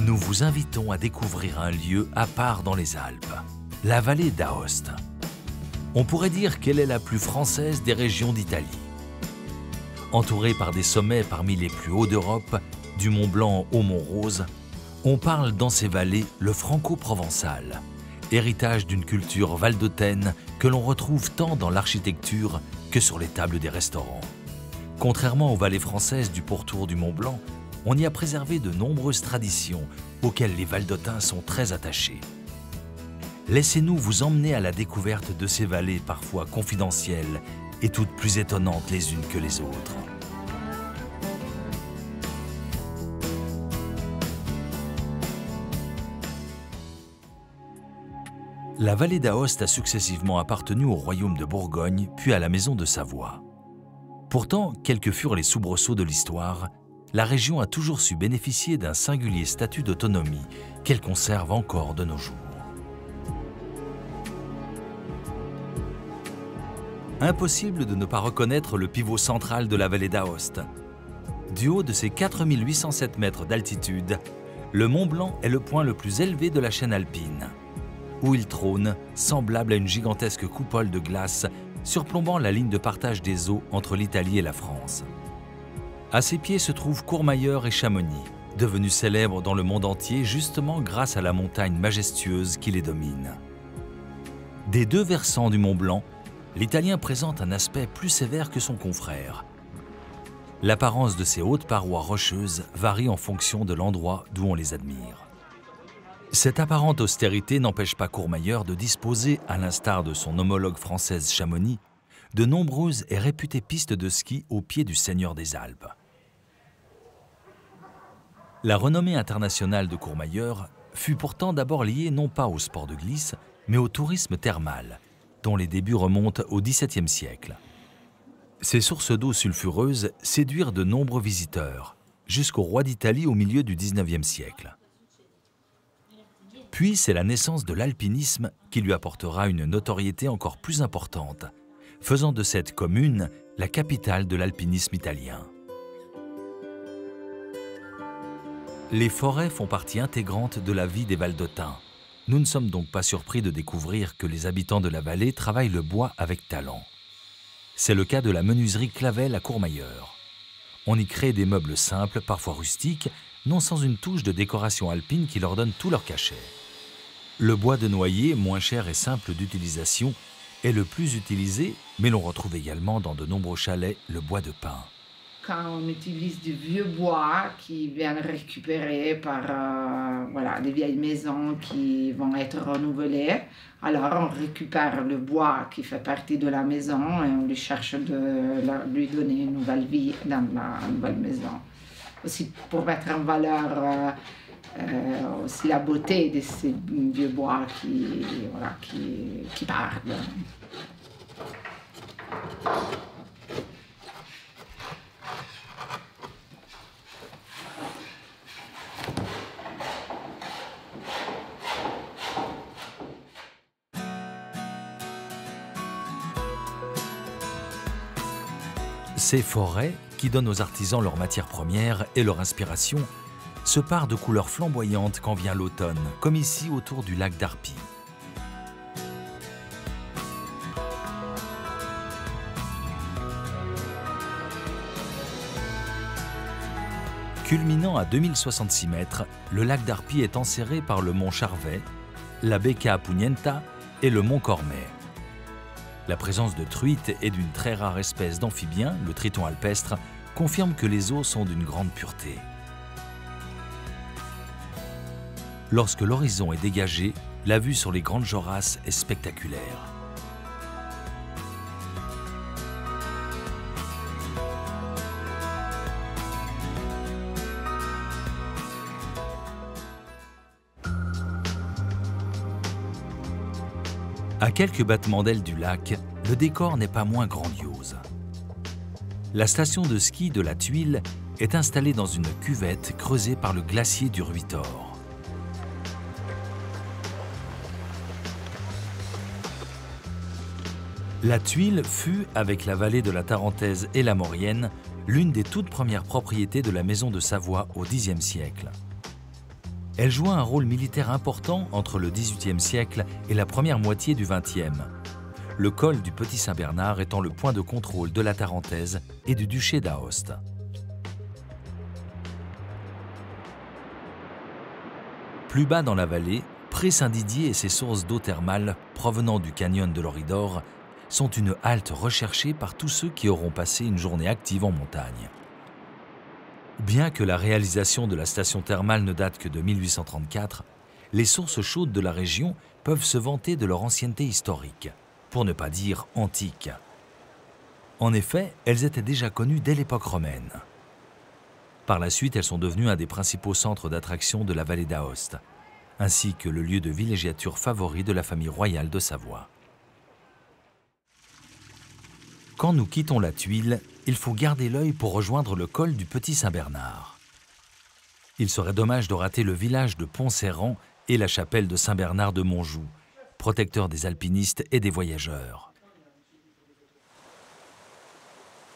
nous vous invitons à découvrir un lieu à part dans les Alpes, la vallée d'Aoste. On pourrait dire qu'elle est la plus française des régions d'Italie. Entourée par des sommets parmi les plus hauts d'Europe, du Mont Blanc au Mont Rose, on parle dans ces vallées le franco-provençal, héritage d'une culture valdôtaine que l'on retrouve tant dans l'architecture que sur les tables des restaurants. Contrairement aux vallées françaises du pourtour du Mont Blanc, on y a préservé de nombreuses traditions auxquelles les Valdôtains sont très attachés. Laissez-nous vous emmener à la découverte de ces vallées parfois confidentielles et toutes plus étonnantes les unes que les autres. La vallée d'Aoste a successivement appartenu au royaume de Bourgogne puis à la maison de Savoie. Pourtant, quels que furent les soubresauts de l'histoire, la région a toujours su bénéficier d'un singulier statut d'autonomie qu'elle conserve encore de nos jours. Impossible de ne pas reconnaître le pivot central de la vallée d'Aoste. Du haut de ses 4807 mètres d'altitude, le Mont Blanc est le point le plus élevé de la chaîne alpine, où il trône, semblable à une gigantesque coupole de glace surplombant la ligne de partage des eaux entre l'Italie et la France. À ses pieds se trouvent Courmayeur et Chamonix, devenus célèbres dans le monde entier justement grâce à la montagne majestueuse qui les domine. Des deux versants du Mont Blanc, l'Italien présente un aspect plus sévère que son confrère. L'apparence de ces hautes parois rocheuses varie en fonction de l'endroit d'où on les admire. Cette apparente austérité n'empêche pas Courmayeur de disposer, à l'instar de son homologue française Chamonix, de nombreuses et réputées pistes de ski au pied du Seigneur des Alpes. La renommée internationale de Courmayeur fut pourtant d'abord liée non pas au sport de glisse, mais au tourisme thermal, dont les débuts remontent au XVIIe siècle. Ces sources d'eau sulfureuses séduirent de nombreux visiteurs, jusqu'au roi d'Italie au milieu du XIXe siècle. Puis c'est la naissance de l'alpinisme qui lui apportera une notoriété encore plus importante, faisant de cette commune la capitale de l'alpinisme italien. Les forêts font partie intégrante de la vie des Valdôtains. Nous ne sommes donc pas surpris de découvrir que les habitants de la vallée travaillent le bois avec talent. C'est le cas de la menuiserie Clavel à Courmayeur. On y crée des meubles simples, parfois rustiques, non sans une touche de décoration alpine qui leur donne tout leur cachet. Le bois de noyer, moins cher et simple d'utilisation, est le plus utilisé, mais l'on retrouve également dans de nombreux chalets le bois de pin. Quand on utilise du vieux bois qui vient récupérer par voilà, des vieilles maisons qui vont être renouvelées, alors on récupère le bois qui fait partie de la maison et on lui cherche de lui donner une nouvelle vie dans la nouvelle maison. Aussi pour mettre en valeur aussi la beauté de ces vieux bois qui parlent. Ces forêts, qui donnent aux artisans leurs matières premières et leur inspiration, se parent de couleurs flamboyantes quand vient l'automne, comme ici autour du lac d'Arpy. Culminant à 2066 mètres, le lac d'Arpy est enserré par le mont Charvet, la Becca Pugnetta et le mont Cormet. La présence de truites et d'une très rare espèce d'amphibien, le triton alpestre, confirme que les eaux sont d'une grande pureté. Lorsque l'horizon est dégagé, la vue sur les grandes Jorasses est spectaculaire. À quelques battements d'ailes du lac, le décor n'est pas moins grandiose. La station de ski de la Tuile est installée dans une cuvette creusée par le glacier du Ruitor. La Tuile fut, avec la vallée de la Tarentaise et la Maurienne, l'une des toutes premières propriétés de la maison de Savoie au Xe siècle. Elle joua un rôle militaire important entre le XVIIIe siècle et la première moitié du XXe. Le col du Petit Saint-Bernard étant le point de contrôle de la Tarentaise et du duché d'Aoste. Plus bas dans la vallée, Pré-Saint-Didier et ses sources d'eau thermale provenant du canyon de l'Oridor sont une halte recherchée par tous ceux qui auront passé une journée active en montagne. Bien que la réalisation de la station thermale ne date que de 1834, les sources chaudes de la région peuvent se vanter de leur ancienneté historique, pour ne pas dire antique. En effet, elles étaient déjà connues dès l'époque romaine. Par la suite, elles sont devenues un des principaux centres d'attraction de la vallée d'Aoste, ainsi que le lieu de villégiature favori de la famille royale de Savoie. Quand nous quittons la Tuile, il faut garder l'œil pour rejoindre le col du Petit Saint-Bernard. Il serait dommage de rater le village de Pont-Serrand et la chapelle de Saint-Bernard de Montjoux, protecteur des alpinistes et des voyageurs.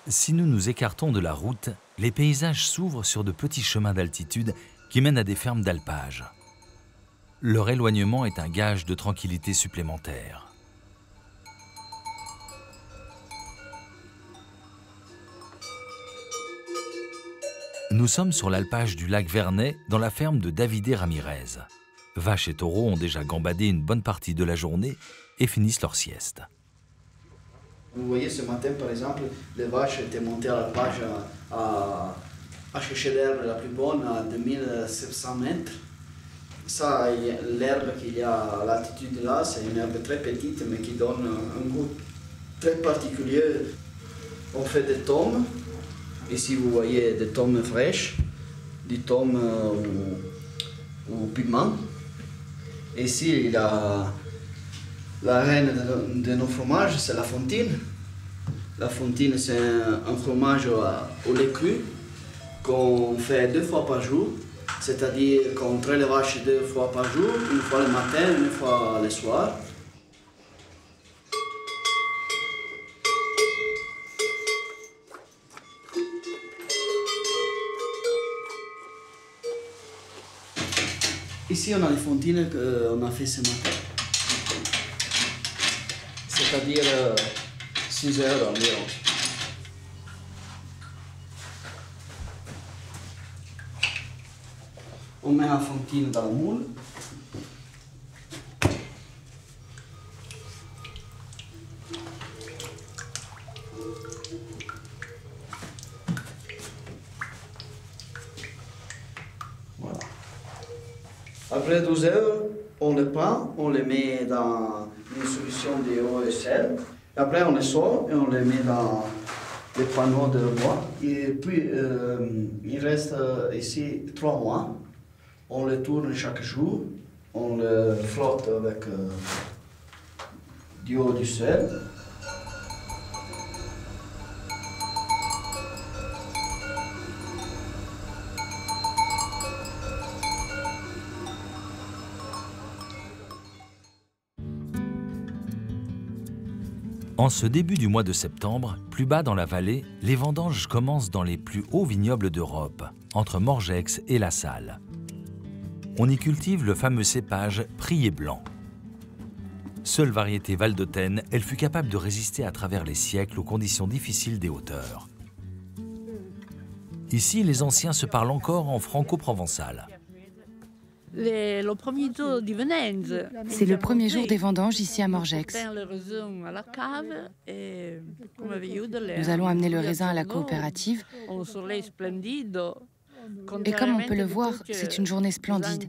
Si nous nous écartons de la route, les paysages s'ouvrent sur de petits chemins d'altitude qui mènent à des fermes d'alpage. Leur éloignement est un gage de tranquillité supplémentaire. Nous sommes sur l'alpage du lac Vernet, dans la ferme de Davidé Ramirez. Vaches et taureaux ont déjà gambadé une bonne partie de la journée et finissent leur sieste. Vous voyez, ce matin, par exemple, les vaches étaient montées à l'alpage à chercher l'herbe la plus bonne à 2700 mètres. Ça, l'herbe qu'il y a à l'altitude là, c'est une herbe très petite, mais qui donne un goût très particulier. On fait des tomes. Ici, vous voyez des tomes fraîches, des tomes au piment. Ici, il y a la reine de nos fromages, c'est la Fontine. La Fontine, c'est un fromage au lait cru qu'on fait 2 fois par jour. C'est-à-dire qu'on traite les vaches 2 fois par jour, une fois le matin, une fois le soir. Ici, on a les fontines qu'on a fait ce matin. C'est-à-dire 6 heures environ. On met la fontine dans le moule. Voilà. Après 12 heures, on le prend, on le met dans une solution d'eau et sel. Après, on le sort et on le met dans les panneaux de bois. Et puis, il reste ici 3 mois. On le tourne chaque jour. On le flotte avec du eau du sel. En ce début du mois de septembre, plus bas dans la vallée, les vendanges commencent dans les plus hauts vignobles d'Europe, entre Morgex et La Salle. On y cultive le fameux cépage Prié blanc. Seule variété valdôtaine, elle fut capable de résister à travers les siècles aux conditions difficiles des hauteurs. Ici, les anciens se parlent encore en franco-provençal. C'est le premier jour des vendanges ici à Morgex. Nous allons amener le raisin à la coopérative. Et comme on peut le voir, c'est une journée splendide,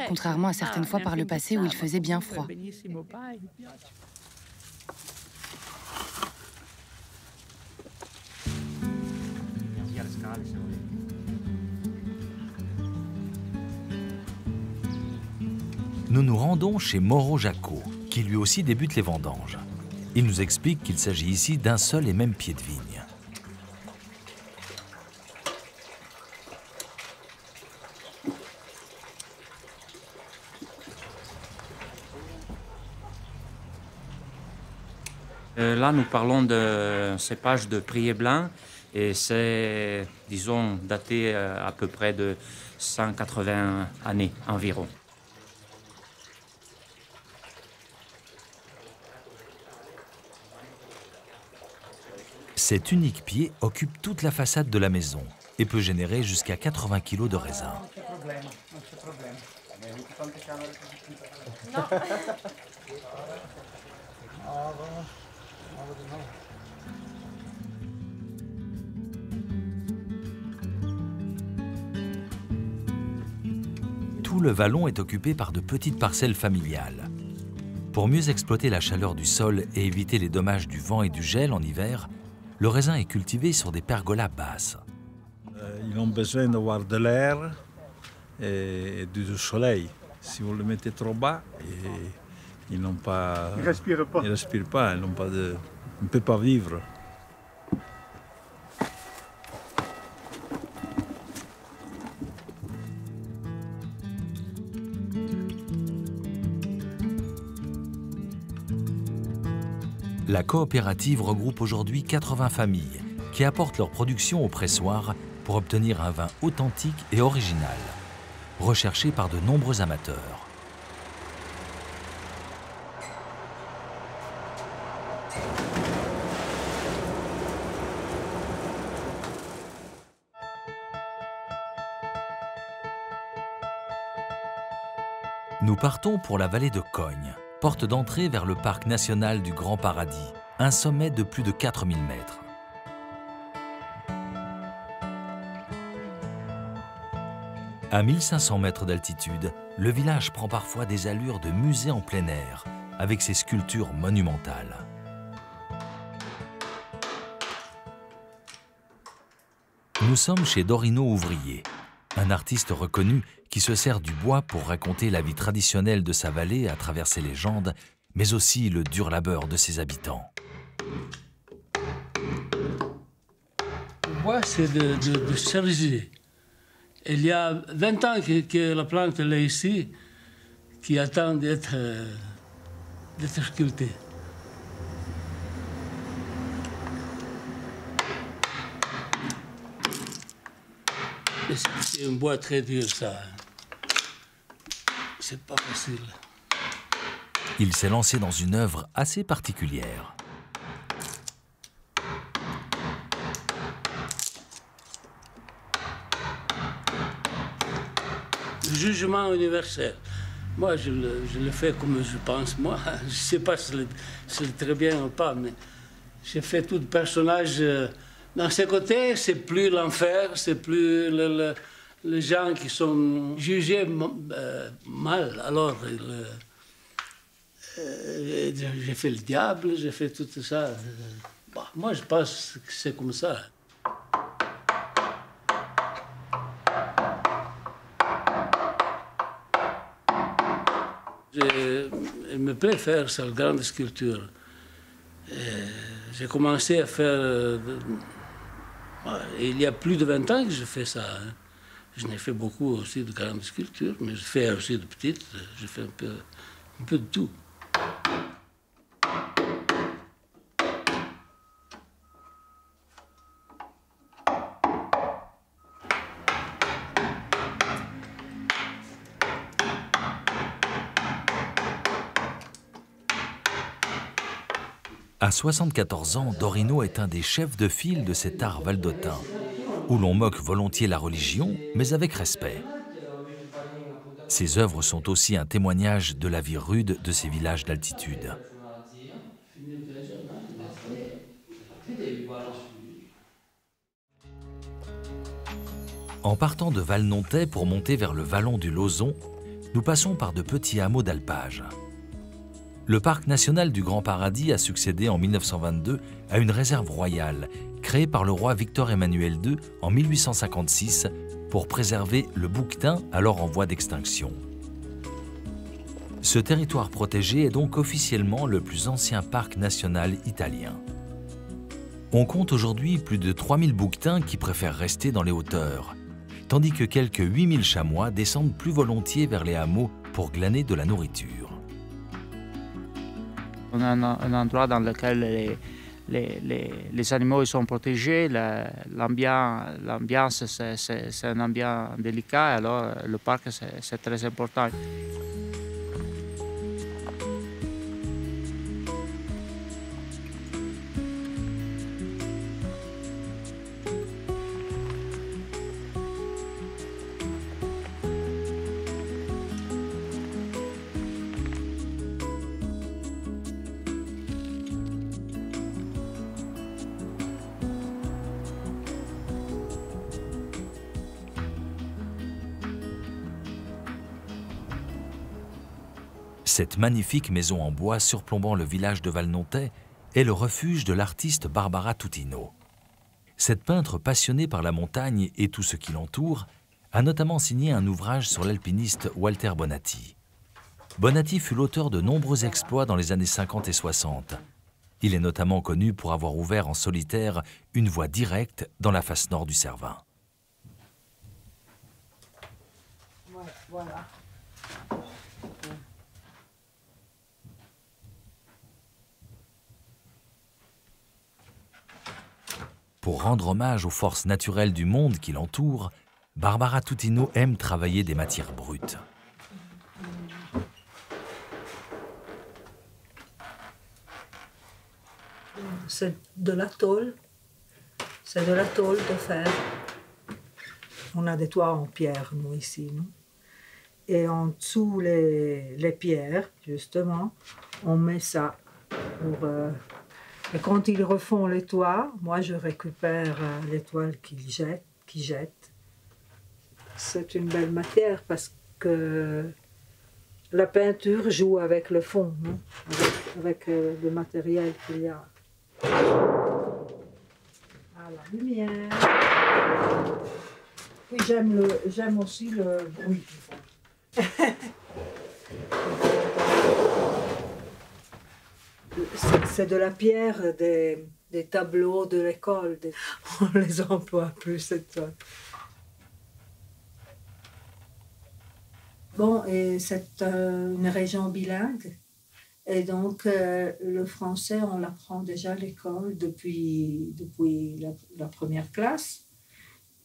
contrairement à certaines fois par le passé où il faisait bien froid. Nous nous rendons chez Moreau Jacot, qui lui aussi débute les vendanges. Il nous explique qu'il s'agit ici d'un seul et même pied de vigne. Là, nous parlons de cépage de Prié blanc Et c'est, disons, daté à peu près de 180 années environ. Cet unique pied occupe toute la façade de la maison et peut générer jusqu'à 80 kg de raisin. Tout le vallon est occupé par de petites parcelles familiales. Pour mieux exploiter la chaleur du sol et éviter les dommages du vent et du gel en hiver, le raisin est cultivé sur des pergolas basses. Ils ont besoin d'avoir de l'air et du soleil. Si vous le mettez trop bas, ils n'ont pas. Ils ne respirent pas. Ils ne respirent pas, ils ne peuvent pas vivre. La coopérative regroupe aujourd'hui 80 familles qui apportent leur production au pressoir pour obtenir un vin authentique et original, recherché par de nombreux amateurs. Nous partons pour la vallée de Cogne, porte d'entrée vers le parc national du Grand Paradis, un sommet de plus de 4000 mètres. À 1500 mètres d'altitude, le village prend parfois des allures de musée en plein air, avec ses sculptures monumentales. Nous sommes chez Dorino Ouvrier, un artiste reconnu qui se sert du bois pour raconter la vie traditionnelle de sa vallée à travers ses légendes, mais aussi le dur labeur de ses habitants. Le bois, c'est de cerisier. Il y a 20 ans que la plante est ici, qui attend d'être sculptée. C'est un bois très dur, ça. C'est pas facile. Il s'est lancé dans une œuvre assez particulière. Le jugement universel. Moi, je le fais comme je pense, moi. Je ne sais pas si c'est très bien ou pas, mais j'ai fait tout le personnage. Dans ce côté, c'est plus l'enfer, c'est plus les gens qui sont jugés mal. Alors, j'ai fait le diable, j'ai fait tout ça. Bon, moi, je pense que c'est comme ça. Il me plaît faire cette grande sculpture. J'ai commencé à faire... il y a plus de 20 ans que je fais ça. Hein. Je n'ai fait beaucoup aussi de grandes sculptures, mais je fais aussi de petites. Je fais un peu de tout. À 74 ans, Dorino est un des chefs de file de cet art valdotin, où l'on moque volontiers la religion, mais avec respect. Ses œuvres sont aussi un témoignage de la vie rude de ces villages d'altitude. En partant de Valnontais pour monter vers le vallon du Lauzon, nous passons par de petits hameaux d'alpage. Le parc national du Grand Paradis a succédé en 1922 à une réserve royale créée par le roi Victor-Emmanuel II en 1856 pour préserver le bouquetin alors en voie d'extinction. Ce territoire protégé est donc officiellement le plus ancien parc national italien. On compte aujourd'hui plus de 3000 bouquetins qui préfèrent rester dans les hauteurs, tandis que quelques 8000 chamois descendent plus volontiers vers les hameaux pour glaner de la nourriture. On a un endroit dans lequel les animaux ils sont protégés, l'ambiance c'est un ambiance délicat, alors le parc c'est très important. Cette magnifique maison en bois surplombant le village de Valnontey est le refuge de l'artiste Barbara Tutino. Cette peintre passionnée par la montagne et tout ce qui l'entoure a notamment signé un ouvrage sur l'alpiniste Walter Bonatti. Bonatti fut l'auteur de nombreux exploits dans les années 50 et 60. Il est notamment connu pour avoir ouvert en solitaire une voie directe dans la face nord du Cervin. Voilà. Pour rendre hommage aux forces naturelles du monde qui l'entoure, Barbara Tutino aime travailler des matières brutes. C'est de la tôle. C'est de la tôle de fer. On a des toits en pierre, nous, ici. Non? Et en dessous les pierres, justement, on met ça pour... Et quand ils refont les toits, moi je récupère les toiles qu'ils jettent. C'est une belle matière parce que la peinture joue avec le fond, non? Avec le matériel qu'il y a. À la lumière. Puis j'aime aussi le bruit du fond. C'est de la pierre des tableaux de l'école. On les emploie plus, cette toile. Bon, et c'est une région bilingue. Et donc, le français, on l'apprend déjà à l'école depuis la première classe.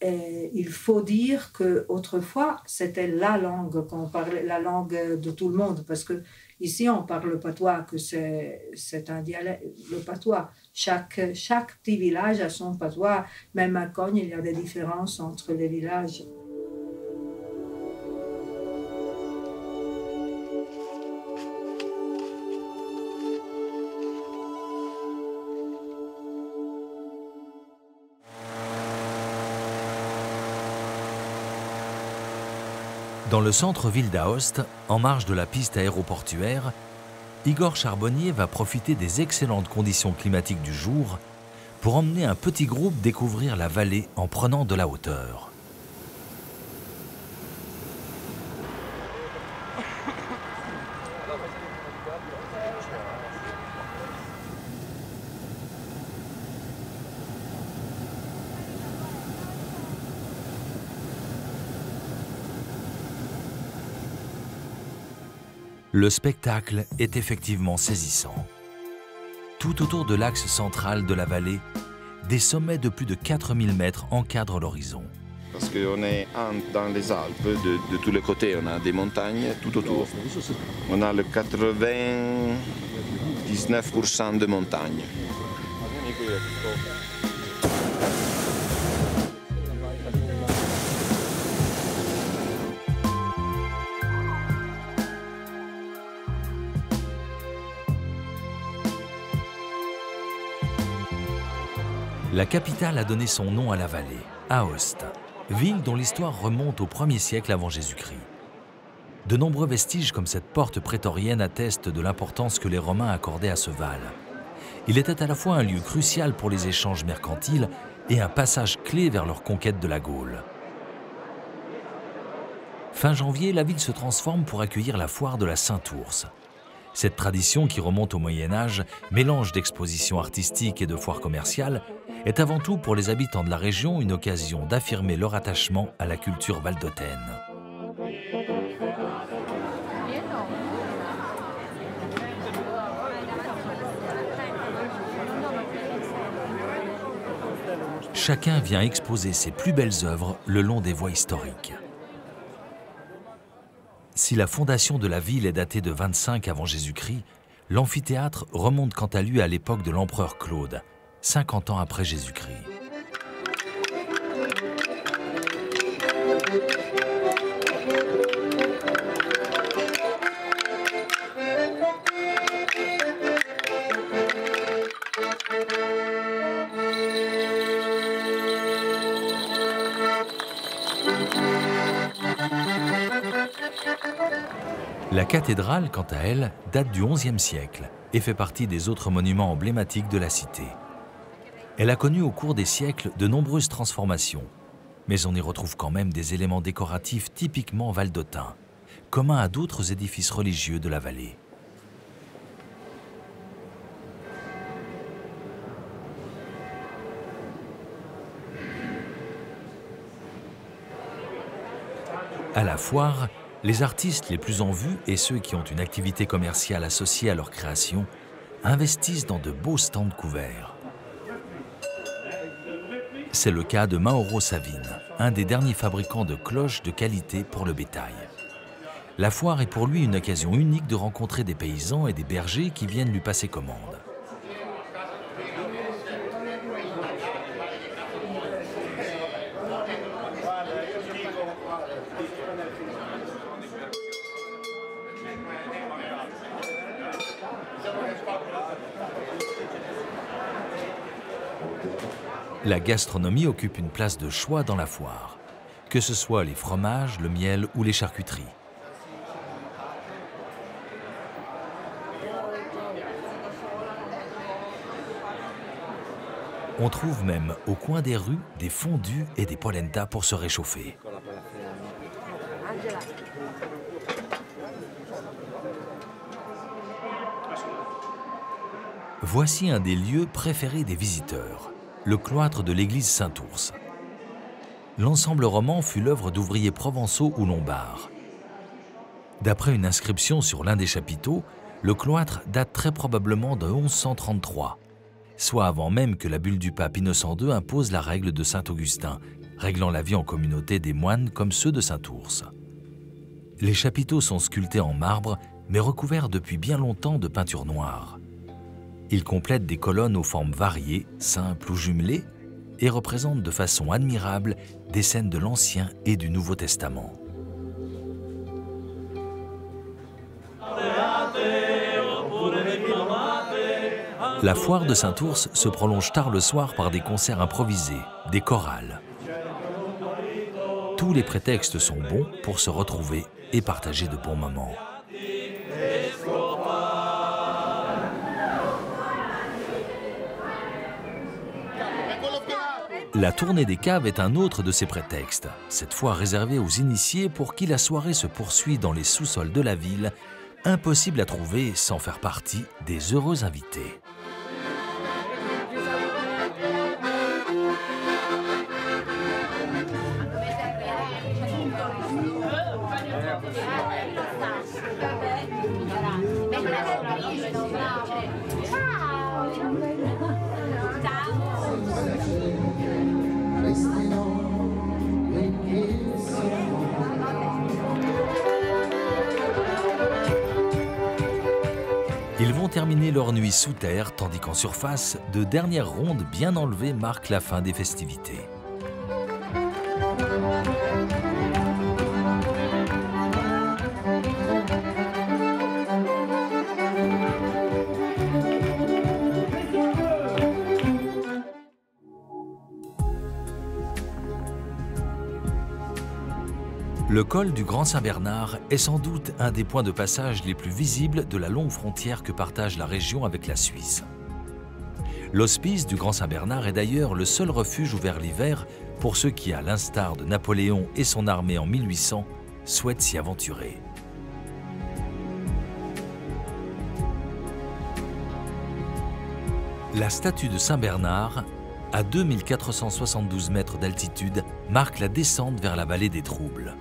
Et il faut dire qu'autrefois, c'était la langue qu'on parlait, la langue de tout le monde, parce que ici, on parle le patois, que c'est un dialecte, le patois. Chaque petit village a son patois. Même à Cogne, il y a des différences entre les villages. Dans le centre-ville d'Aoste, en marge de la piste aéroportuaire, Igor Charbonnier va profiter des excellentes conditions climatiques du jour pour emmener un petit groupe découvrir la vallée en prenant de la hauteur. Le spectacle est effectivement saisissant. Tout autour de l'axe central de la vallée, des sommets de plus de 4000 mètres encadrent l'horizon. Parce qu'on est dans les Alpes, de tous les côtés, on a des montagnes tout autour. On a le 99% de montagnes. La capitale a donné son nom à la vallée, Aoste, ville dont l'histoire remonte au 1er siècle avant Jésus-Christ. De nombreux vestiges comme cette porte prétorienne attestent de l'importance que les Romains accordaient à ce val. Il était à la fois un lieu crucial pour les échanges mercantiles et un passage clé vers leur conquête de la Gaule. Fin janvier, la ville se transforme pour accueillir la foire de la Saint-Ours. Cette tradition, qui remonte au Moyen-Âge, mélange d'expositions artistiques et de foires commerciales, est avant tout pour les habitants de la région une occasion d'affirmer leur attachement à la culture valdôtaine. chacun vient exposer ses plus belles œuvres le long des voies historiques. Si la fondation de la ville est datée de 25 avant Jésus-Christ, l'amphithéâtre remonte quant à lui à l'époque de l'empereur Claude, 50 ans après Jésus-Christ. La cathédrale, quant à elle, date du XIe siècle et fait partie des autres monuments emblématiques de la cité. Elle a connu au cours des siècles de nombreuses transformations, mais on y retrouve quand même des éléments décoratifs typiquement valdôtains, communs à d'autres édifices religieux de la vallée. À la foire, les artistes les plus en vue et ceux qui ont une activité commerciale associée à leur création investissent dans de beaux stands couverts. C'est le cas de Mauro Savine, un des derniers fabricants de cloches de qualité pour le bétail. La foire est pour lui une occasion unique de rencontrer des paysans et des bergers qui viennent lui passer commande. La gastronomie occupe une place de choix dans la foire, que ce soit les fromages, le miel ou les charcuteries. On trouve même au coin des rues des fondus et des polenta pour se réchauffer. Voici un des lieux préférés des visiteurs, le cloître de l'église Saint-Ours. L'ensemble roman fut l'œuvre d'ouvriers provençaux ou lombards. D'après une inscription sur l'un des chapiteaux, le cloître date très probablement de 1133, soit avant même que la bulle du pape Innocent II impose la règle de Saint-Augustin, réglant la vie en communauté des moines comme ceux de Saint-Ours. Les chapiteaux sont sculptés en marbre, mais recouverts depuis bien longtemps de peinture noire. Ils complètent des colonnes aux formes variées, simples ou jumelées, et représentent de façon admirable des scènes de l'Ancien et du Nouveau Testament. La foire de Saint-Ours se prolonge tard le soir par des concerts improvisés, des chorales. Tous les prétextes sont bons pour se retrouver et partager de bons moments. La tournée des caves est un autre de ces prétextes, cette fois réservée aux initiés pour qui la soirée se poursuit dans les sous-sols de la ville, impossible à trouver sans faire partie des heureux invités. Ils vont terminer leur nuit sous terre, tandis qu'en surface, de dernières rondes bien enlevées marquent la fin des festivités. Le col du Grand Saint-Bernard est sans doute un des points de passage les plus visibles de la longue frontière que partage la région avec la Suisse. L'hospice du Grand Saint-Bernard est d'ailleurs le seul refuge ouvert l'hiver pour ceux qui, à l'instar de Napoléon et son armée en 1800, souhaitent s'y aventurer. La statue de Saint-Bernard, à 2472 mètres d'altitude, marque la descente vers la vallée des Troubles.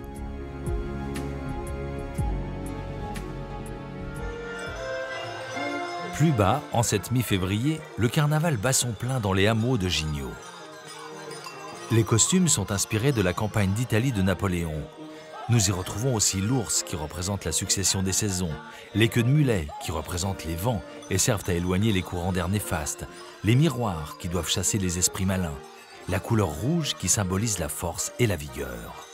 Plus bas, en cette mi-février, le carnaval bat son plein dans les hameaux de Gignot. Les costumes sont inspirés de la campagne d'Italie de Napoléon. Nous y retrouvons aussi l'ours qui représente la succession des saisons, les queues de mulet qui représentent les vents et servent à éloigner les courants d'air néfastes, les miroirs qui doivent chasser les esprits malins, la couleur rouge qui symbolise la force et la vigueur.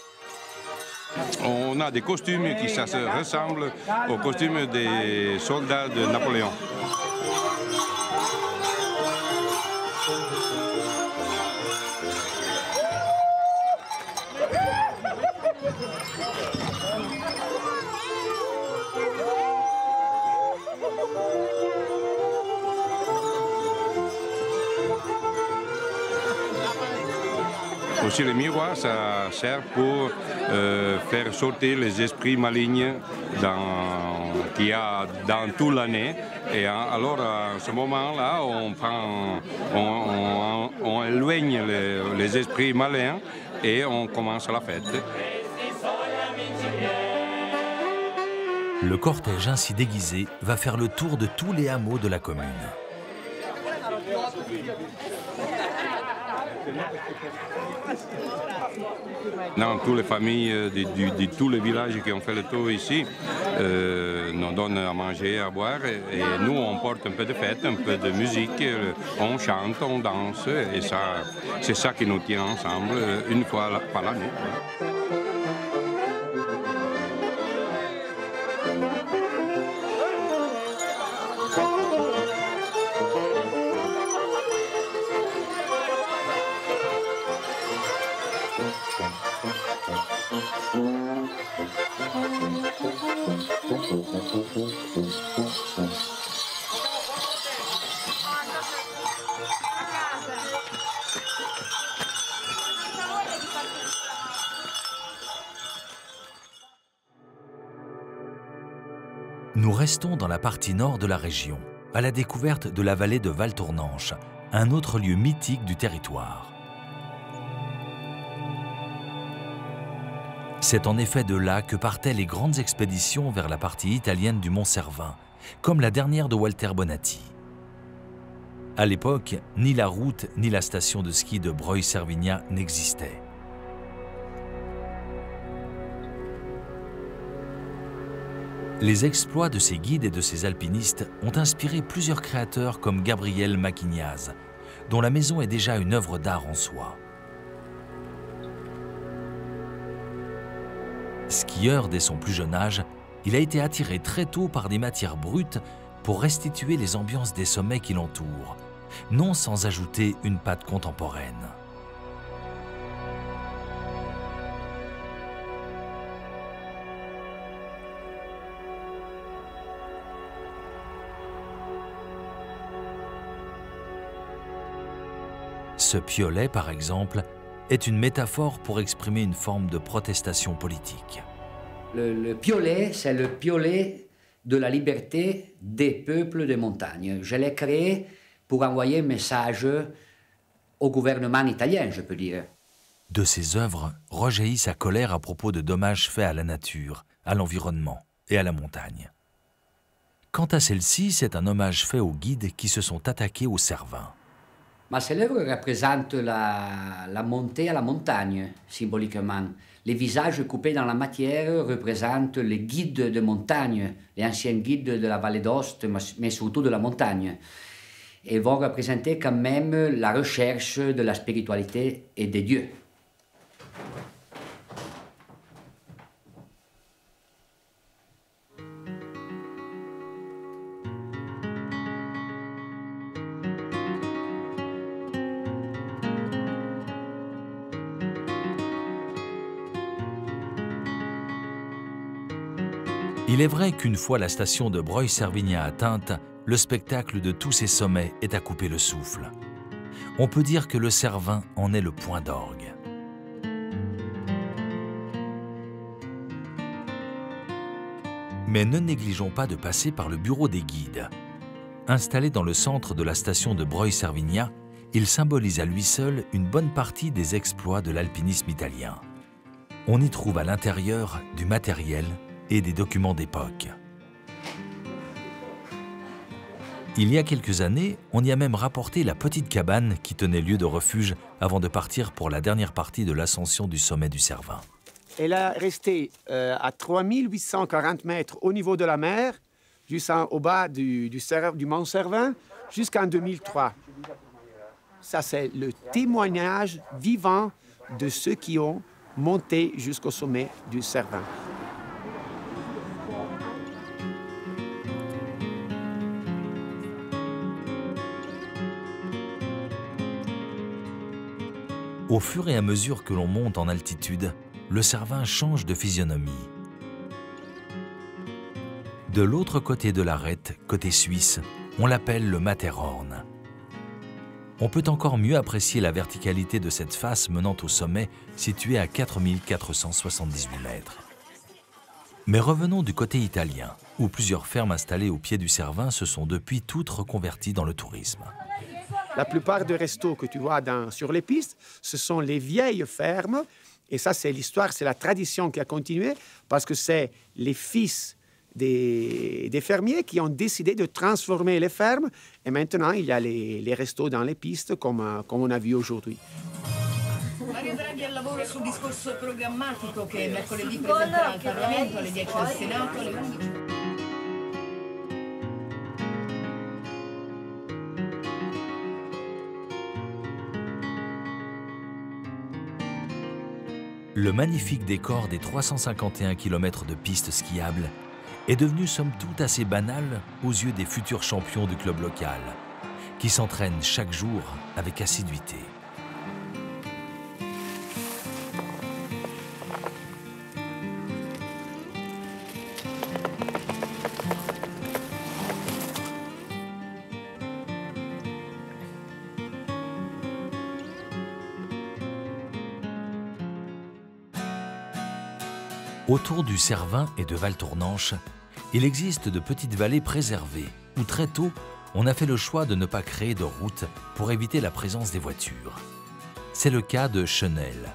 On a des costumes qui ça se ressemble aux costumes des soldats de Napoléon. Aussi les miroirs, ça sert pour faire sortir les esprits malignes qu'il y a dans toute l'année. Et alors à ce moment-là, on éloigne les esprits malins et on commence la fête. Le cortège ainsi déguisé va faire le tour de tous les hameaux de la commune. Dans toutes les familles de tous les villages qui ont fait le tour ici, nous donnent à manger, à boire, et nous on porte un peu de fête, un peu de musique, on chante, on danse, et c'est ça qui nous tient ensemble une fois par l'année. Nous restons dans la partie nord de la région, à la découverte de la vallée de Valtournenche, un autre lieu mythique du territoire. C'est en effet de là que partaient les grandes expéditions vers la partie italienne du Mont Cervin, comme la dernière de Walter Bonatti. À l'époque, ni la route ni la station de ski de Breuil-Servignat n'existaient. Les exploits de ces guides et de ces alpinistes ont inspiré plusieurs créateurs comme Gabriel Maquignaz, dont la maison est déjà une œuvre d'art en soi. Skieur dès son plus jeune âge, il a été attiré très tôt par des matières brutes pour restituer les ambiances des sommets qui l'entourent, non sans ajouter une patte contemporaine. Ce piolet, par exemple, est une métaphore pour exprimer une forme de protestation politique. Le piolet, c'est le piolet de la liberté des peuples de montagne. Je l'ai créé pour envoyer un message au gouvernement italien, je peux dire. De ses œuvres rejaillit sa colère à propos de dommages faits à la nature, à l'environnement et à la montagne. Quant à celle-ci, c'est un hommage fait aux guides qui se sont attaqués au Cervin. Ma cette œuvre représente la montée à la montagne, symboliquement. Les visages coupés dans la matière représentent les guides de montagne, les anciens guides de la vallée d'Aoste, mais surtout de la montagne. Et vont représenter quand même la recherche de la spiritualité et des dieux. Il est vrai qu'une fois la station de Breuil-Servignat atteinte, le spectacle de tous ces sommets est à couper le souffle. On peut dire que le Cervin en est le point d'orgue. Mais ne négligeons pas de passer par le bureau des guides. Installé dans le centre de la station de Breuil-Servignat, il symbolise à lui seul une bonne partie des exploits de l'alpinisme italien. On y trouve à l'intérieur du matériel et des documents d'époque. Il y a quelques années, on y a même rapporté la petite cabane qui tenait lieu de refuge avant de partir pour la dernière partie de l'ascension du sommet du Cervin. Elle a resté à 3840 mètres au niveau de la mer, au bas du mont Cervin, jusqu'en 2003. Ça, c'est le témoignage vivant de ceux qui ont monté jusqu'au sommet du Cervin. Au fur et à mesure que l'on monte en altitude, le Cervin change de physionomie. De l'autre côté de l'arête, côté suisse, on l'appelle le Matterhorn. On peut encore mieux apprécier la verticalité de cette face menant au sommet, situé à 4478 mètres. Mais revenons du côté italien, où plusieurs fermes installées au pied du Cervin se sont depuis toutes reconverties dans le tourisme. La plupart des restos que tu vois sur les pistes, ce sont les vieilles fermes. Et ça, c'est l'histoire, c'est la tradition qui a continué, parce que c'est les fils des fermiers qui ont décidé de transformer les fermes. Et maintenant, il y a les restos dans les pistes, comme on a vu aujourd'hui. Mario Draghi al lavoro sul discorso programmatico che mercoledì presenterà al Parlamento alle 10 al Senato, alle 11. Le magnifique décor des 351 km de pistes skiables est devenu somme toute assez banal aux yeux des futurs champions du club local, qui s'entraînent chaque jour avec assiduité. Autour du Cervin et de Valtournanche, il existe de petites vallées préservées où très tôt, on a fait le choix de ne pas créer de route pour éviter la présence des voitures. C'est le cas de Chenel.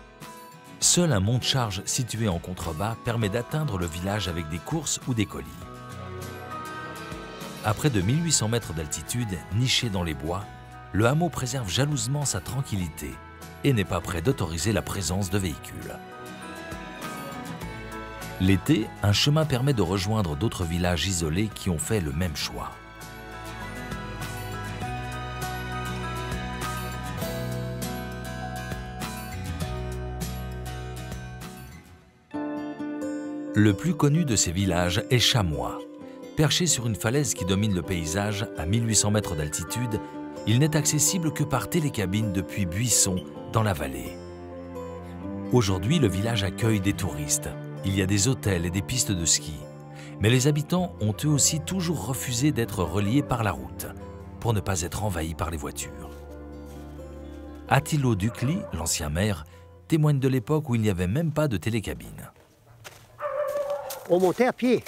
Seul un monte-charge situé en contrebas permet d'atteindre le village avec des courses ou des colis. À près de 1800 mètres d'altitude, niché dans les bois, le hameau préserve jalousement sa tranquillité et n'est pas prêt d'autoriser la présence de véhicules. L'été, un chemin permet de rejoindre d'autres villages isolés qui ont fait le même choix. Le plus connu de ces villages est Chamois. Perché sur une falaise qui domine le paysage à 1800 mètres d'altitude, il n'est accessible que par télécabine depuis Buisson, dans la vallée. Aujourd'hui, le village accueille des touristes. Il y a des hôtels et des pistes de ski. Mais les habitants ont eux aussi toujours refusé d'être reliés par la route, pour ne pas être envahis par les voitures. Attilo Ducli, l'ancien maire, témoigne de l'époque où il n'y avait même pas de télécabine. On montait à pied.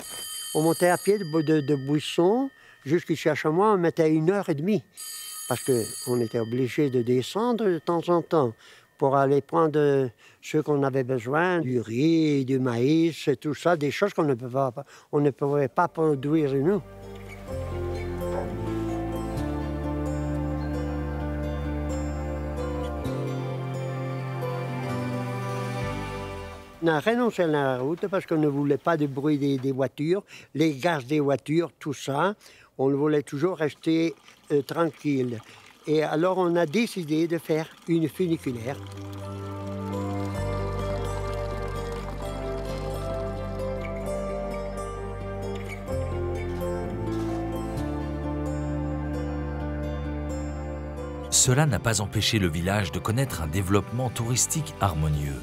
On montait à pied de Buisson jusqu'ici à Chamois, on mettait 1h30. Parce qu'on était obligé de descendre de temps en temps pour aller prendre ce qu'on avait besoin, du riz, du maïs, et tout ça, des choses qu'on ne pouvait pas produire nous. On a renoncé à la route parce qu'on ne voulait pas de bruit des voitures, les gaz des voitures, tout ça. On voulait toujours rester tranquille. Et alors on a décidé de faire une funiculaire. Cela n'a pas empêché le village de connaître un développement touristique harmonieux.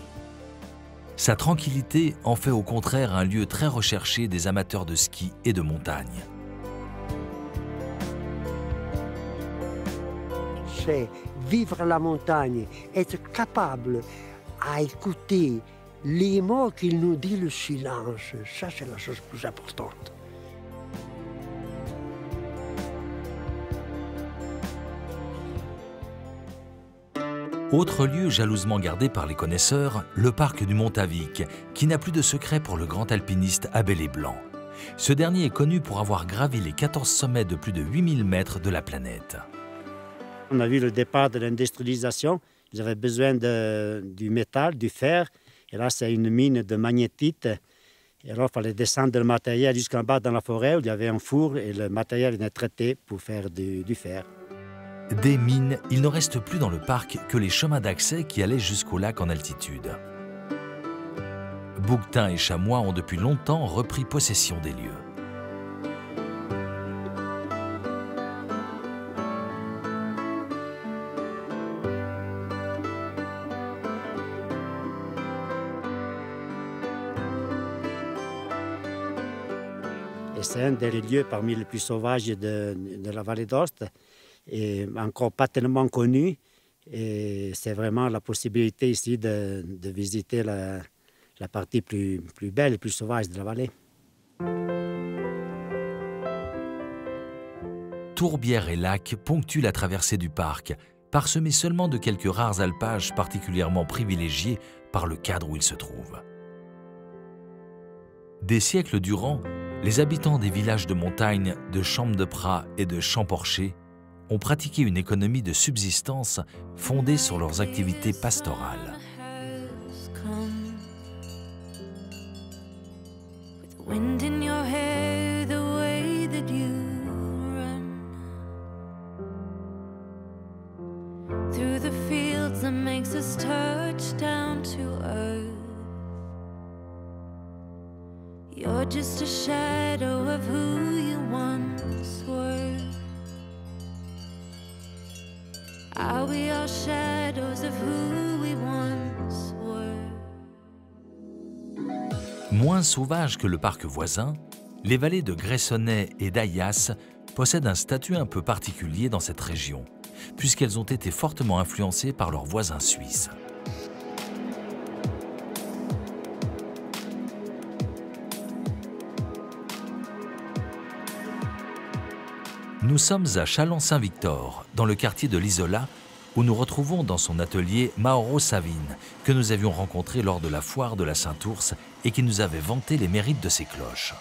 Sa tranquillité en fait au contraire un lieu très recherché des amateurs de ski et de montagne. C'est vivre la montagne, être capable à écouter les mots qu'il nous dit, le silence. Ça, c'est la chose plus importante. Autre lieu jalousement gardé par les connaisseurs, le parc du Montavic, qui n'a plus de secret pour le grand alpiniste Abel Blanc. Ce dernier est connu pour avoir gravi les 14 sommets de plus de 8000 mètres de la planète. On a vu le départ de l'industrialisation. Ils avaient besoin du métal, du fer. Et là, c'est une mine de magnétite. Et alors, il fallait descendre le matériel jusqu'en bas dans la forêt où il y avait un four et le matériel était traité pour faire du fer. Des mines, il ne reste plus dans le parc que les chemins d'accès qui allaient jusqu'au lac en altitude. Bouquetin et Chamois ont depuis longtemps repris possession des lieux. C'est un des lieux parmi les plus sauvages de la vallée d'Aoste et encore pas tellement connu. Et c'est vraiment la possibilité ici de visiter la partie plus belle et plus sauvage de la vallée. Tourbières et lacs ponctuent la traversée du parc, parsemés seulement de quelques rares alpages particulièrement privilégiés par le cadre où ils se trouvent. Des siècles durant, les habitants des villages de montagne de Champs-de-Pras et de Champorcher ont pratiqué une économie de subsistance fondée sur leurs activités pastorales. You're just a shadow of who you once were. Are we all shadows of who we once were? Moins sauvages que le parc voisin, les vallées de Gressoney et d'Ayas possèdent un statut un peu particulier dans cette région, puisqu'elles ont été fortement influencées par leurs voisins suisses. Nous sommes à Chalon-Saint-Victor, dans le quartier de l'Isola, où nous retrouvons dans son atelier Mauro Savine, que nous avions rencontré lors de la foire de la Saint-Ours et qui nous avait vanté les mérites de ses cloches.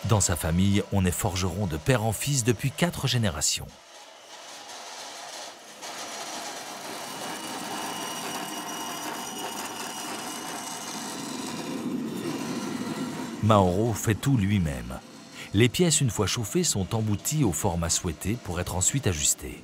Dans sa famille, on est forgeron de père en fils depuis 4 générations. Mauro fait tout lui-même. Les pièces, une fois chauffées, sont embouties au format souhaité pour être ensuite ajustées.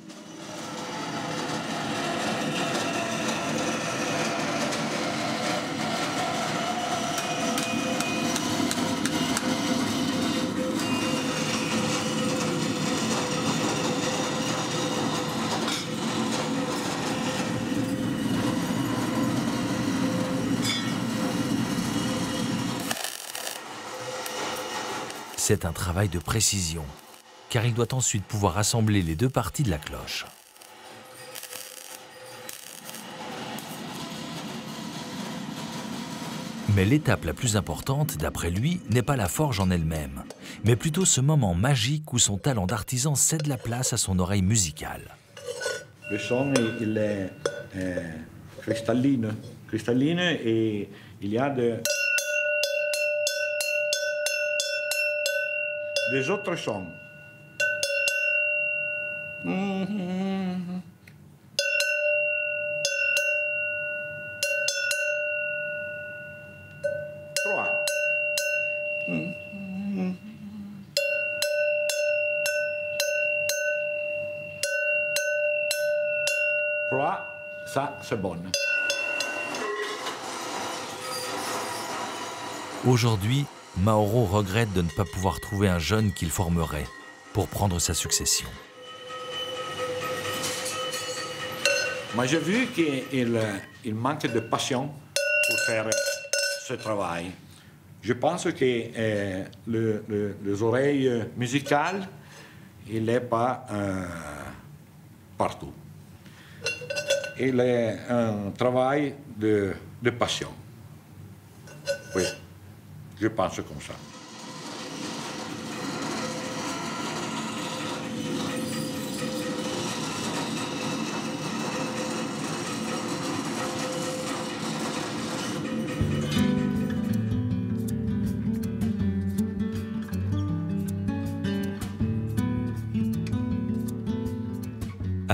C'est un travail de précision, car il doit ensuite pouvoir assembler les 2 parties de la cloche. Mais l'étape la plus importante, d'après lui, n'est pas la forge en elle-même, mais plutôt ce moment magique où son talent d'artisan cède la place à son oreille musicale. Le son, il est cristalline et il y a des autres sons. Trois. Trois, ça c'est bon. Aujourd'hui, Mauro regrette de ne pas pouvoir trouver un jeune qu'il formerait pour prendre sa succession. Moi, j'ai vu qu'il manque de passion pour faire ce travail. Je pense que les oreilles musicales, il n'est pas partout. Il est un travail de passion. Oui. Je pense comme ça.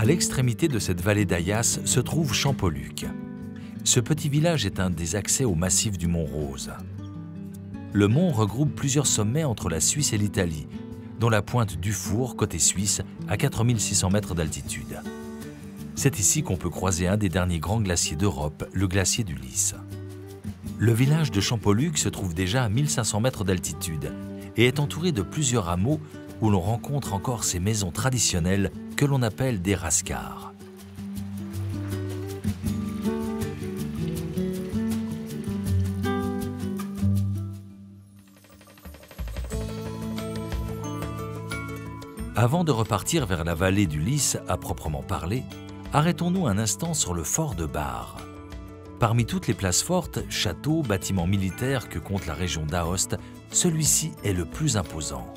À l'extrémité de cette vallée d'Ayas se trouve Champoluc. Ce petit village est un des accès au massif du Mont Rose. Le mont regroupe plusieurs sommets entre la Suisse et l'Italie, dont la pointe du Four, côté suisse, à 4600 mètres d'altitude. C'est ici qu'on peut croiser un des derniers grands glaciers d'Europe, le glacier du Lys. Le village de Champoluc se trouve déjà à 1500 mètres d'altitude et est entouré de plusieurs hameaux où l'on rencontre encore ces maisons traditionnelles que l'on appelle des rascars. Avant de repartir vers la vallée du Lys à proprement parler, arrêtons-nous un instant sur le fort de Bar. Parmi toutes les places fortes, châteaux, bâtiments militaires que compte la région d'Aoste, celui-ci est le plus imposant.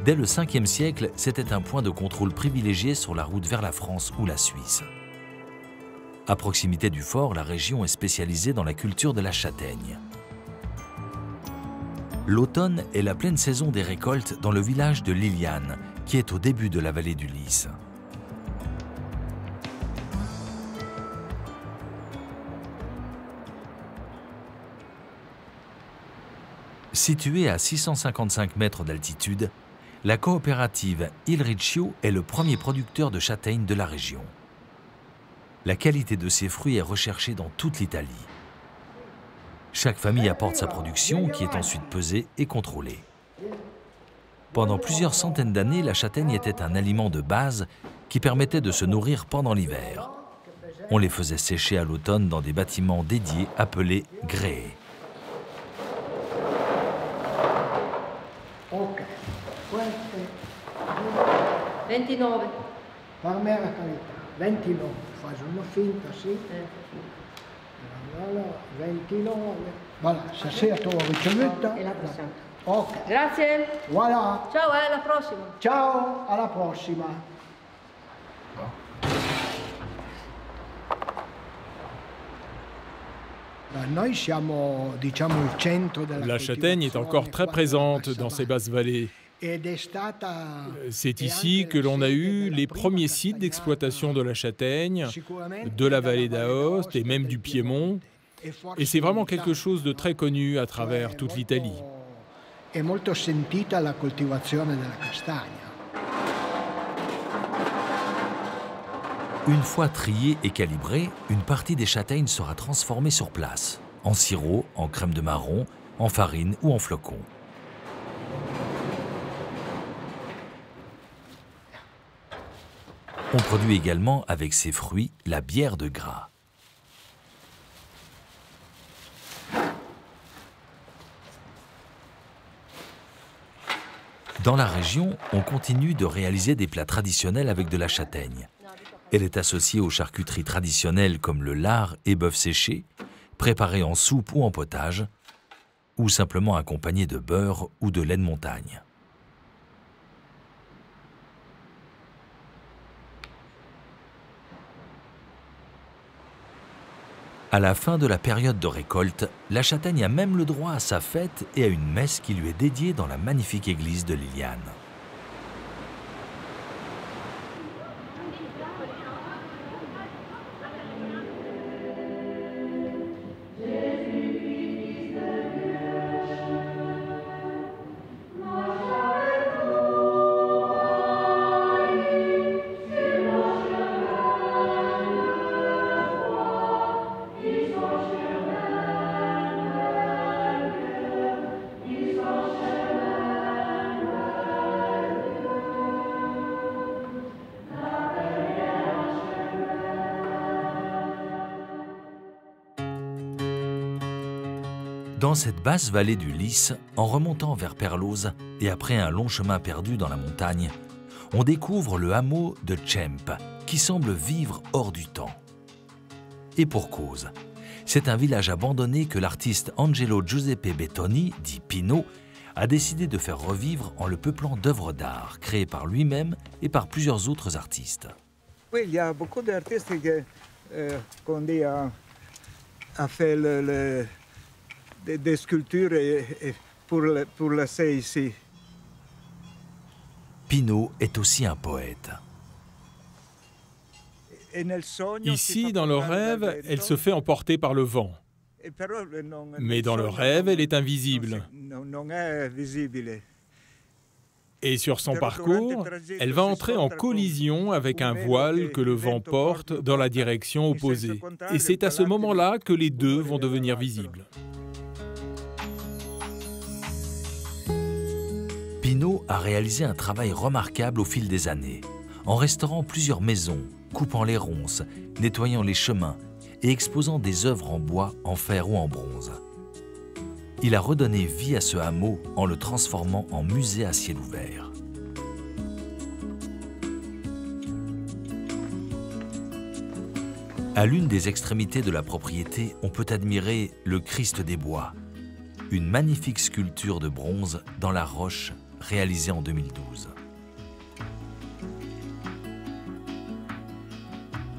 Dès le 5e siècle, c'était un point de contrôle privilégié sur la route vers la France ou la Suisse. À proximité du fort, la région est spécialisée dans la culture de la châtaigne. L'automne est la pleine saison des récoltes dans le village de Liliane, qui est au début de la vallée du Lys. Située à 655 mètres d'altitude, la coopérative Il Riccio est le premier producteur de châtaignes de la région. La qualité de ses fruits est recherchée dans toute l'Italie. Chaque famille apporte sa production qui est ensuite pesée et contrôlée. Pendant plusieurs centaines d'années, la châtaigne était un aliment de base qui permettait de se nourrir pendant l'hiver. On les faisait sécher à l'automne dans des bâtiments dédiés appelés gréés. Ok. 29. Per me la qualità. 29. Faccio una finta, sì. Voilà, 29. Voilà, stasera tu la ricevetta. E la prossima. Ok. Grazie. Voilà. Ciao, alla prossima. Ciao, alla prossima. Noi siamo, diciamo, il centro della La châtaigne est encore très présente dans ces basses vallées. C'est ici que l'on a eu les premiers sites d'exploitation de la châtaigne, de la vallée d'Aoste et même du Piémont. Et c'est vraiment quelque chose de très connu à travers toute l'Italie. È molto sentita la coltivazione della castagna. Une fois triée et calibrée, une partie des châtaignes sera transformée sur place, en sirop, en crème de marron, en farine ou en flocons. On produit également avec ces fruits la bière de gras. Dans la région, on continue de réaliser des plats traditionnels avec de la châtaigne. Elle est associée aux charcuteries traditionnelles comme le lard et bœuf séché, préparés en soupe ou en potage, ou simplement accompagnés de beurre ou de lait de montagne. À la fin de la période de récolte, la châtaigne a même le droit à sa fête et à une messe qui lui est dédiée dans la magnifique église de Liliane. Dans cette basse vallée du Lys, en remontant vers Perlose et après un long chemin perdu dans la montagne, on découvre le hameau de Cemp, qui semble vivre hors du temps. Et pour cause, c'est un village abandonné que l'artiste Angelo Giuseppe Bettoni, dit Pino, a décidé de faire revivre en le peuplant d'œuvres d'art créées par lui-même et par plusieurs autres artistes. Oui, il y a beaucoup d'artistes qu'on dit a fait des sculptures pour laisser ici. Pino est aussi un poète. Ici, dans le rêve, elle se fait emporter par le vent. Mais dans le rêve, elle est invisible. Et sur son parcours, elle va entrer en collision avec un voile que le vent porte dans la direction opposée. Et c'est à ce moment-là que les deux vont devenir visibles. Pinault a réalisé un travail remarquable au fil des années, en restaurant plusieurs maisons, coupant les ronces, nettoyant les chemins et exposant des œuvres en bois, en fer ou en bronze. Il a redonné vie à ce hameau en le transformant en musée à ciel ouvert. À l'une des extrémités de la propriété, on peut admirer le Christ des Bois, une magnifique sculpture de bronze dans la roche réalisée en 2012.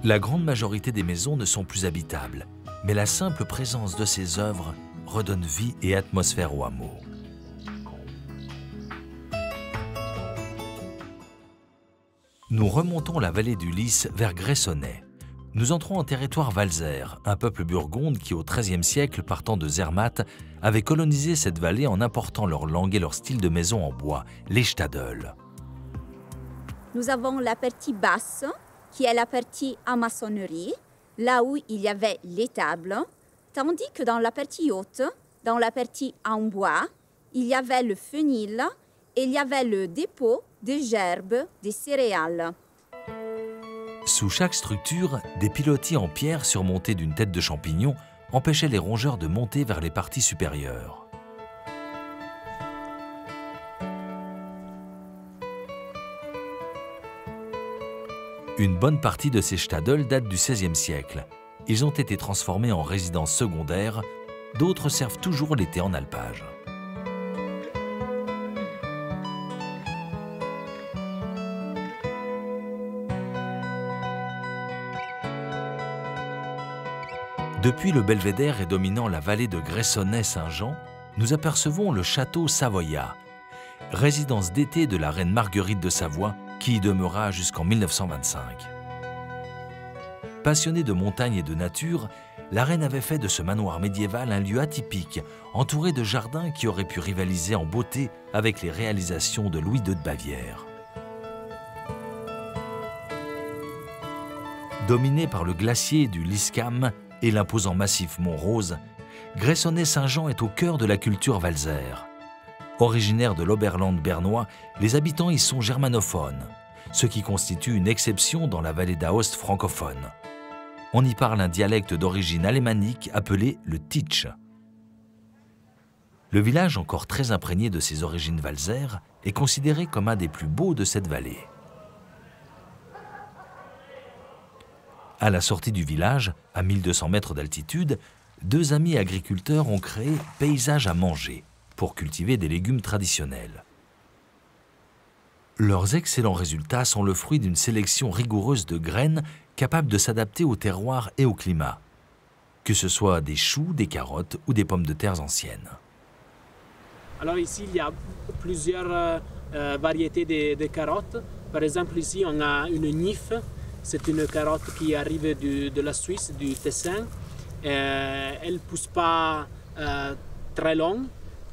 La grande majorité des maisons ne sont plus habitables, mais la simple présence de ces œuvres redonne vie et atmosphère au hameau. Nous remontons la vallée du Lys vers Gressoney. Nous entrons en territoire Walser, un peuple burgonde qui, au XIIIe siècle, partant de Zermatt, avait colonisé cette vallée en important leur langue et leur style de maison en bois, les Stadel. Nous avons la partie basse, qui est la partie en maçonnerie, là où il y avait l'étable, tandis que dans la partie haute, dans la partie en bois, il y avait le fenil et il y avait le dépôt de gerbes, des céréales. Sous chaque structure, des pilotis en pierre surmontés d'une tête de champignon empêchaient les rongeurs de monter vers les parties supérieures. Une bonne partie de ces Stadel date du XVIe siècle. Ils ont été transformés en résidences secondaires, d'autres servent toujours l'été en alpage. Depuis le belvédère et dominant la vallée de Gressoney-Saint-Jean, nous apercevons le château Savoyat, résidence d'été de la reine Marguerite de Savoie, qui y demeura jusqu'en 1925. Passionnée de montagne et de nature, la reine avait fait de ce manoir médiéval un lieu atypique, entouré de jardins qui auraient pu rivaliser en beauté avec les réalisations de Louis II de Bavière. Dominé par le glacier du Lyskamm et l'imposant massif Mont-Rose, Gressoney-Saint-Jean est au cœur de la culture walser. Originaires de l'Oberland bernois, les habitants y sont germanophones, ce qui constitue une exception dans la vallée d'Aoste francophone. On y parle un dialecte d'origine alémanique appelé le Titsch. Le village, encore très imprégné de ses origines walser, est considéré comme un des plus beaux de cette vallée. À la sortie du village, à 1200 mètres d'altitude, deux amis agriculteurs ont créé Paysage à manger pour cultiver des légumes traditionnels. Leurs excellents résultats sont le fruit d'une sélection rigoureuse de graines capables de s'adapter au terroir et au climat, que ce soit des choux, des carottes ou des pommes de terre anciennes. Alors ici, il y a plusieurs variétés de carottes. Par exemple, ici, on a une nif. C'est une carotte qui arrive de la Suisse, du Tessin. Elle ne pousse pas très long,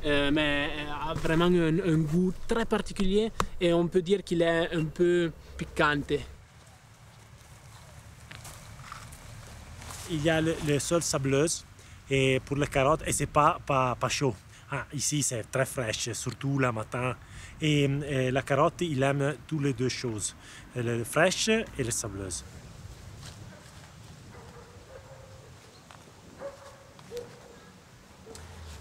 mais a vraiment un goût très particulier et on peut dire qu'il est un peu piquant. Il y a le sol sableuse et pour les carottes, et c'est pas chaud. Ah, ici, c'est très fraîche, surtout le matin. Et la carotte, il aime toutes les deux choses, le fraîche et le sableuse.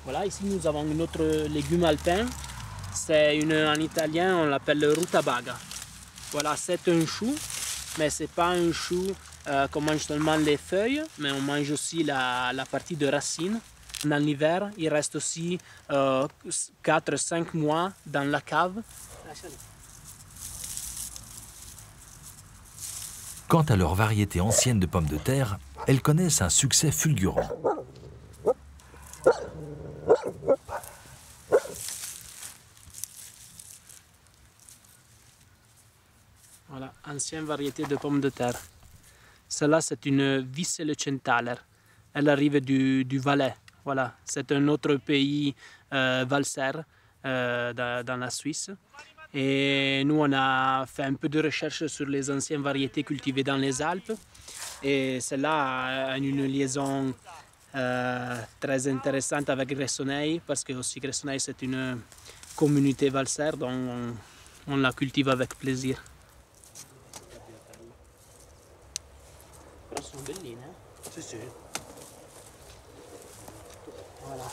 Voilà, ici nous avons un autre légume alpin. En italien, on l'appelle le rutabaga. Voilà, c'est un chou, mais ce n'est pas un chou qu'on mange seulement les feuilles, mais on mange aussi la partie de racine. Dans l'hiver, il reste aussi 4-5 mois dans la cave. Quant à leur variété ancienne de pommes de terre, elles connaissent un succès fulgurant. Voilà, ancienne variété de pommes de terre. Celle-là, c'est une Wisselechentaler. Elle arrive du Valais. Voilà, c'est un autre pays valser dans la Suisse. Et nous, on a fait un peu de recherche sur les anciennes variétés cultivées dans les Alpes. Et celle-là a une liaison très intéressante avec Gressoney, parce que aussi Gressoney, c'est une communauté valser, donc on la cultive avec plaisir. Però sono belline, eh? Sì, sì. Voilà.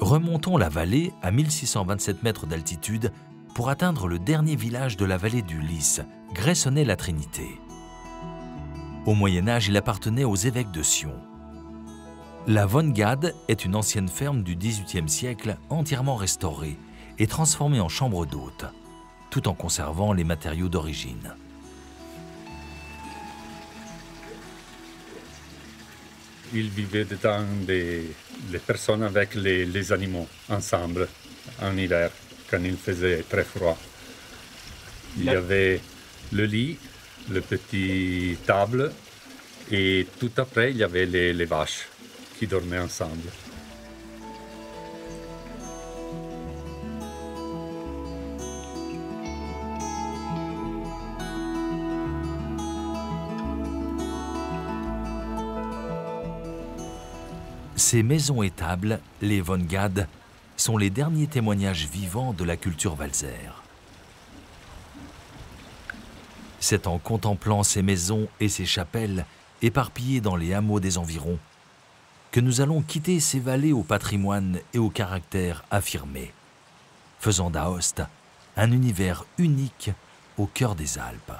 Remontons la vallée à 1627 mètres d'altitude pour atteindre le dernier village de la vallée du Lys, Gressoney-la-Trinité. Au Moyen-Âge, il appartenait aux évêques de Sion. La Von Gad est une ancienne ferme du XVIIIe siècle entièrement restaurée et transformée en chambre d'hôte, tout en conservant les matériaux d'origine. Il vivait dedans les personnes avec les animaux ensemble en hiver, quand il faisait très froid. Il y avait le lit, le petit table et tout après il y avait les vaches qui dormaient ensemble. Ces maisons étables, les Von Gad, sont les derniers témoignages vivants de la culture valser. C'est en contemplant ces maisons et ces chapelles éparpillées dans les hameaux des environs que nous allons quitter ces vallées au patrimoine et au caractère affirmé, faisant d'Aoste un univers unique au cœur des Alpes.